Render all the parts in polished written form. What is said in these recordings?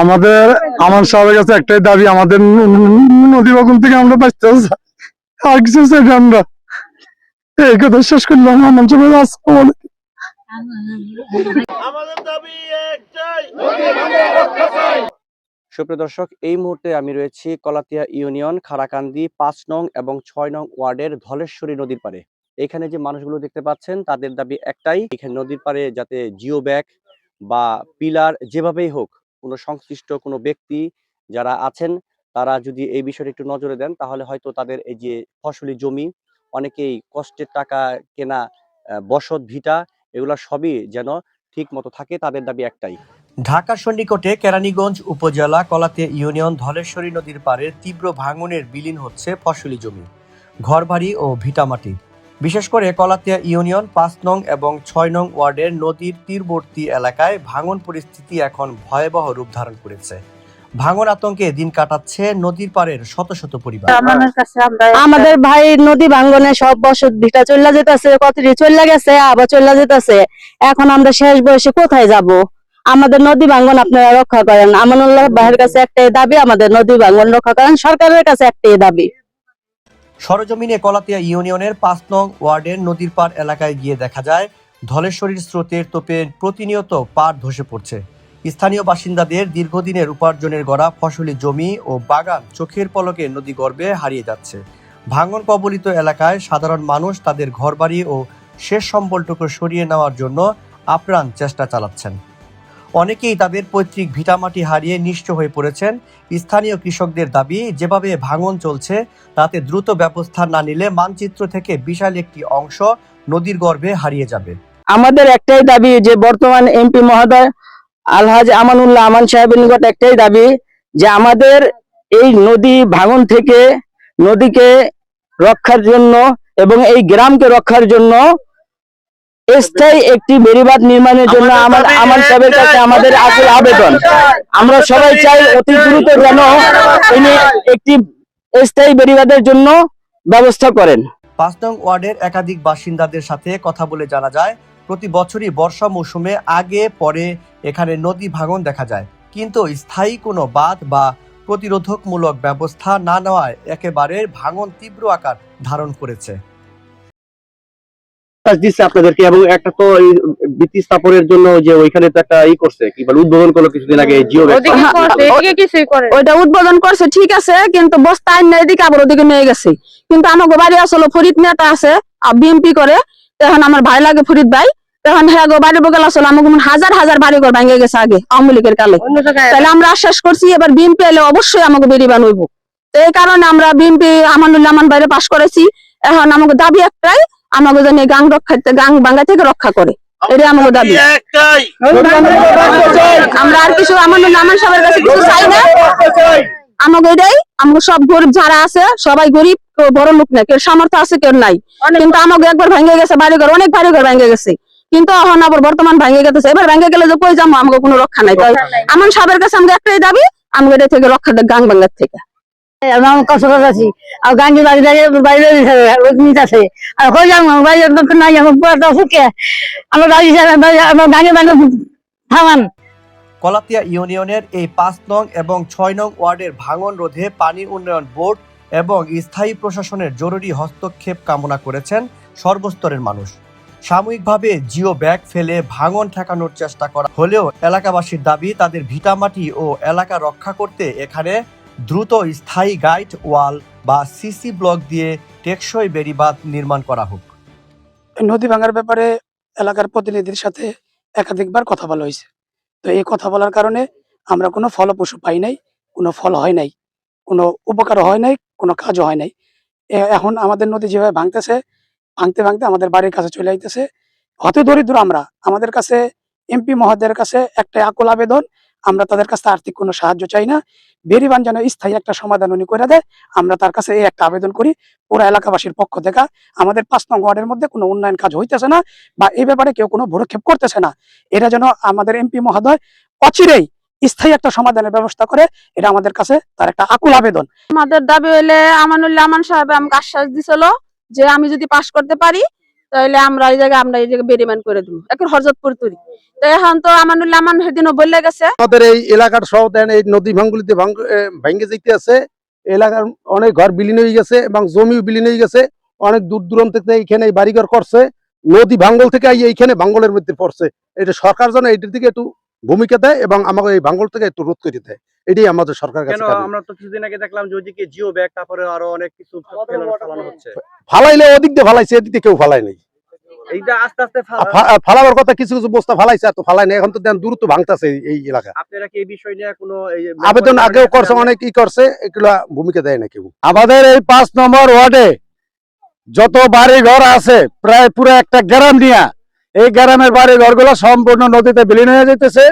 আমাদের আমার সবার কাছে একটাই দাবি, আমাদের নদী ভাঙন থেকে আমরা বাঁচতে চাই, আর কিছু চাই না আমরা। এই কথা শেষ করলাম। আমার সবাই আমাদের দাবি একটাই। সুপ্রিয় দর্শক, এই মুহূর্তে আমি রয়েছি কলাতিয়া ইউনিয়ন খারাকান্দি ৫ নং এবং ৬ নং ওয়ার্ডের ধলেশ্বরী নদীর পাড়ে। এখানে যে মানুষগুলো দেখতে পাচ্ছেন তাদের দাবি একটাই, এখানে নদীর পাড়ে যাতে জিও ব্যাগ বা পিলার যেভাবেই হোক কোনো সংশ্লিষ্ট কোনো ব্যক্তি যারা আছেন তারা যদি এই বিষয়টা একটু নজরে দেন তাহলে হয়তো তাদের এই যে ফসলি জমি, অনেকেই কষ্টের টাকা কেনা বসত ভিটা, এগুলা সবই যেন ঠিক মতো থাকে, তাদের দাবি একটাই। ঢাকার সন্নিকটে কেরানীগঞ্জ উপজেলা কলাতিয়া ইউনিয়ন ধলেশ্বরী নদীর পাড়ের তীব্র ভাঙনের বিলীন হচ্ছে ফসলি জমি, ঘরবাড়ি ও ভিটামাটি। বিশেষ করে কলাতিয়া ইউনিয়ন ৫ নং এবং ৬ নং ওয়ার্ডের নদীর তীরবর্তী এলাকায় ভাঙন পরিস্থিতি এখন ভয়াবহ রূপ ধারণ করেছে। ভাঙন আতঙ্কে দিন কাটাচ্ছে নদীর পাড়ের শত শত পরিবার। আমাদের ভাই নদী ভাঙ্গনে সব বসত ভিটা চলে যেতেছে, কতটি চলে গেছে, আবার চলে যেতেছে। এখন আমরা শেষ বয়সে কোথায় যাব? আমাদের নদী ভাঙ্গন আপনারা রক্ষা করেন। আমানুল্লাহ ভাইয়ের কাছে একটাই দাবি, আমাদের নদী ভাঙ্গন রক্ষা করেন। সরকারের কাছে একটাই দাবি। সরজমিনে কলাতিয়া ইউনিয়নের ৫ নং ওয়ার্ডের নদীর পাড় এলাকায় গিয়ে দেখা যায় ধলেশ্বরীর স্রোতের তোপে প্রতিনিয়ত পাড় ধসে পড়ছে। স্থানীয় বাসিন্দাদের দীর্ঘদিনের উপার্জনের গড়া ফসলি জমি ও বাগান চোখের পলকে নদী গর্ভে হারিয়ে যাচ্ছে। ভাঙন কবলিত এলাকায় সাধারণ মানুষ তাদের ঘরবাড়ি ও শেষ সম্বলটুকু সরিয়ে নেওয়ার জন্য আপ্রাণ চেষ্টা চালাচ্ছেন। অনেকেই তাদের পৈতৃক ভিটামাটি হারিয়ে নিঃস্ব হয়ে পড়েছেন। স্থানীয় কৃষকদের দাবি, যেভাবে ভাঙন চলছে তাতে দ্রুত ব্যবস্থা না নিলে মানচিত্র থেকে বিশাল একটি অংশ নদীর গর্ভে হারিয়ে যাবে। আমাদের একটাই দাবি যে বর্তমান এমপি মহোদয় আলহাজ আমানুল্লাহ আমান সাহেবের নিকট একটাই দাবি যে আমাদের এই নদী ভাঙন থেকে নদীকে রক্ষার জন্য এবং এই গ্রামকে রক্ষার জন্য স্থায়ী একটি বেড়িবাঁধ নির্মাণের জন্য আমান সাহেবের কাছে আমাদের আকুল আবেদন। আমরা সবাই চাই অতি দ্রুত যেন তিনি একটি স্থায়ী বেড়িবাঁধের জন্য ব্যবস্থা করেন। ৫ নং ওয়ার্ডের একাধিক বাসিন্দাদের সাথে কথা বলে জানা যায়, প্রতি বছরই বর্ষা মৌসুমে আগে পরে এখানে নদী ভাঙন দেখা যায়, কিন্তু স্থায়ী কোনো বাঁধ বা প্রতিরোধকমূলক ব্যবস্থা না নেওয়ায় একেবারে ভাঙন তীব্র আকার ধারণ করেছে। দিচ্ছে আপনাদেরকে, এবং একটা তো ভিত্তি স্থাপনের জন্য যে ওইখানে তো একটা করছে, কি বলে উদ্বোধন করলো কিছুদিন আগে জিও ওইটা উদ্বোধন করছে ঠিক আছে, কিন্তু বস্তা আইন এদিকে আবার ওদিকে নিয়ে গেছে। কিন্তু আমাকে বাড়ি আসলে ফরিদ নেতা আছে বিএমপি করে, এখন আমার ভাই লাগে ফরিদ ভাই, তখন হ্যাঁ গো বাড়ি বগল আসলে আমাকে হাজার হাজার বাড়ি ঘর ভেঙে গেছে আগে আওয়ামী লীগের কালে। তাহলে আমরা আশ্বাস করছি এবার বিএমপি এলে অবশ্যই আমাকে বেরিবান হইব। এই কারণে আমরা বিএমপি আমানুল্লাহ আমান বাইরে পাশ করেছি। এখন আমাকে দাবি একটাই, আমাকে যেন গাং বাঙ্গা থেকে রক্ষা করে, এটাই আমাকে দাবি। আমরা আর কিছু আমানুল্লাহ আমান সাহেবের কাছে কিছু চাই না। আমাকে এটাই, আমাকে সব গরিব যারা আছে সবাই গরিব, কেউ বড় লোক না, কেউ সামর্থ্য আছে কেউ নাই, কিন্তু আমাকে একবার ভেঙে গেছে বাড়িঘর, অনেক বাড়িঘর ভেঙে গেছে, কিন্তু এখন আবার বর্তমান ভেঙে গেছে। এবার ভেঙে গেলে যে কই যাবো, আমাকে কোনো রক্ষা নাই। তাই আমান সাহেবের কাছে আমাকে একটাই দাবি, আমাকে এটা থেকে রক্ষা দেয় গাং বাঙ্গার থেকে। কষ্ট আছি আর গাঙ্গি বাড়ি বাইরে আছে আর হয়ে যাবো বাইরে নাই আমার ফুকে আমার বাড়ি আমার গাঙ্গি বাঙ্গা থামান। কলাতিয়া ইউনিয়নের এই ৫ নং এবং ৬ নং ওয়ার্ডের ভাঙন রোধে পানি উন্নয়ন বোর্ড এবং স্থায়ী প্রশাসনের জরুরি হস্তক্ষেপ কামনা করেছেন সর্বস্তরের মানুষ। সাময়িকভাবে জিও ব্যাগ ফেলে ভাঙন ঠেকানোর চেষ্টা করা হলেও এলাকাবাসীর দাবি তাদের ভিটামাটি ও এলাকা রক্ষা করতে এখানে দ্রুত স্থায়ী গাইড ওয়াল বা সিসি ব্লক দিয়ে টেকসই বেড়িবাঁধ নির্মাণ করা হোক। নদী ভাঙার ব্যাপারে এলাকার প্রতিনিধির সাথে একাধিকবার কথা বলা হয়েছে। তো এই কথা বলার কারণে আমরা কোনো ফলপ্রসূ পাই নাই, কোনো ফল হয় নাই, কোনো উপকার হয় নাই, কোনো কাজও হয় নাই। এখন আমাদের নদী যেভাবে ভাঙতেছে, ভাঙতে ভাঙতে আমাদের বাড়ির কাছে চলে আইতেছে। হতে দরিদ্র আমরা, আমাদের কাছে এমপি মহোদয়ের কাছে একটাই আকুল আবেদন, আমরা তাদের কাছে আর্থিক কোনো সাহায্য চাই না, বেরিবান যেন স্থায়ী একটা সমাধান উনি করে দেয়, আমরা তার কাছে এই একটা আবেদন করি পুরো এলাকাবাসীর পক্ষ থেকে। আমাদের ৫ নং ওয়ার্ডের মধ্যে কোনো উন্নয়ন কাজ হইতেছে না বা এই ব্যাপারে কেউ কোনো ভ্রুক্ষেপ করতেছে না, এটা যেন আমাদের এমপি মহোদয় অচিরেই স্থায়ী একটা সমাধানের ব্যবস্থা করে, এটা আমাদের কাছে তার একটা আকুল আবেদন। আমাদের দাবি হইলে আমানুল্লাহ আমান সাহেব আমাকে আশ্বাস দিছিল যে আমি যদি পাশ করতে পারি তাহলে আমরা এই জায়গায় বেরিমান করে দিব এখন হরজতপুর তুরি তো এখন তো আমানুল্লাহ আমান সেদিনও বলে গেছে। আমাদের এই এলাকার সহ দেন এই নদী ভাঙ্গুলিতে ভেঙে যেতে আছে, এলাকার অনেক ঘর বিলীন হয়ে গেছে এবং জমিও বিলীন হয়ে গেছে। অনেক দূর দূরান্ত থেকে এইখানে এই বাড়িঘর করছে, নদী ভাঙ্গল থেকে এইখানে ভাঙ্গলের মধ্যে পড়ছে। এটা সরকার যেন এটার দিকে একটু ভূমিকা দেয় এবং আমাকে এই ভাঙ্গল থেকে একটু রোধ করে দেয়, এটাই আমাদের সরকার কাছে কেন দাবি। আমরা তো কিছুদিন আগে দেখলাম যে ওইদিকে জিও ব্যাগ, তারপরে আরো অনেক কিছু ফেলানো হচ্ছে। ফালাইলে ওদিক দিয়ে ফালাইছে, এদিক দিয়ে কেউ ফালাই নাই। এইটা আস্তে আস্তে ফালাবার কথা কিছু কিছু বস্তা ফালাইছে, এত ফালাই নাই। এখন তো দেন দূরত্ব ভাঙতেছে এই এলাকা। আপনারা কি এই বিষয় নিয়ে কোনো আবেদন আগেও করছে, অনেক ই করছে, এগুলা ভূমিকা দেয় না কেউ। আমাদের এই 5 নম্বর ওয়ার্ডে যত বাড়ি ঘর আছে প্রায় পুরো একটা গ্রাম নিয়ে, এই গ্রামের বাড়ি ঘরগুলো সম্পূর্ণ নদীতে বিলীন হয়ে যেতেছে।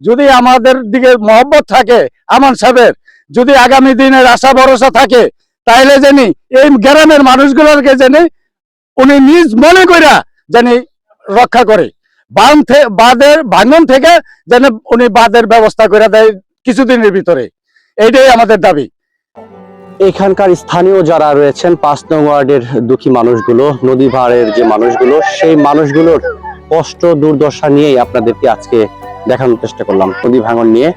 যদি আমাদের দিকে মহব্বত থাকে আমান সাহেবের, যদি আগামী দিনের আশা ভরসা থাকে, তাইলে জানি এই গ্রামের মানুষগুলোকে জানি উনি নিজ মনে কইরা জানি রক্ষা করে, বাঁধের ভাঙন থেকে যেন উনি বাঁধের ব্যবস্থা করে দেয় কিছুদিনের ভিতরে, এইটাই আমাদের দাবি। এখানকার স্থানীয় যারা রয়েছেন 5 নং ওয়ার্ডের দুঃখী মানুষগুলো, নদী পাড়ের যে মানুষগুলো, সেই মানুষগুলোর কষ্ট দুর্দশা নিয়েই আপনাদেরকে আজকে দেখানোর চেষ্টা করলাম। নদী ভাঙন নিয়ে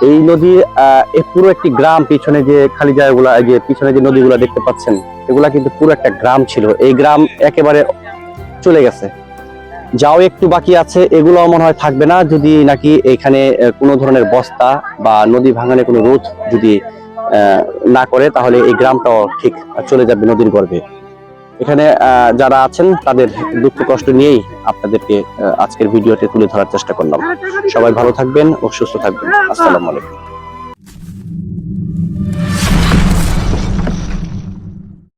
এই নদী পুরো একটি গ্রাম, পিছনে যে খালি জায়গাগুলো, যে পিছনে যে নদীগুলো দেখতে পাচ্ছেন, এগুলা কিন্তু পুরো একটা গ্রাম ছিল। এই গ্রাম একেবারে চলে গেছে, যাও একটু বাকি আছে, এগুলো মনে হয় থাকবে না যদি নাকি এখানে কোনো ধরনের বস্তা বা নদী ভাঙানে কোনো রোধ যদি না করে, তাহলে এই গ্রামটাও ঠিক চলে যাবে নদীর গর্ভে। এখানে যারা আছেন তাদের দুঃখ কষ্ট নিয়েই আপনাদেরকে আজকের ভিডিওতে তুলে ধরার চেষ্টা করলাম। সবাই ভালো থাকবেন ও সুস্থ থাকবেন। আসসালামু আলাইকুম।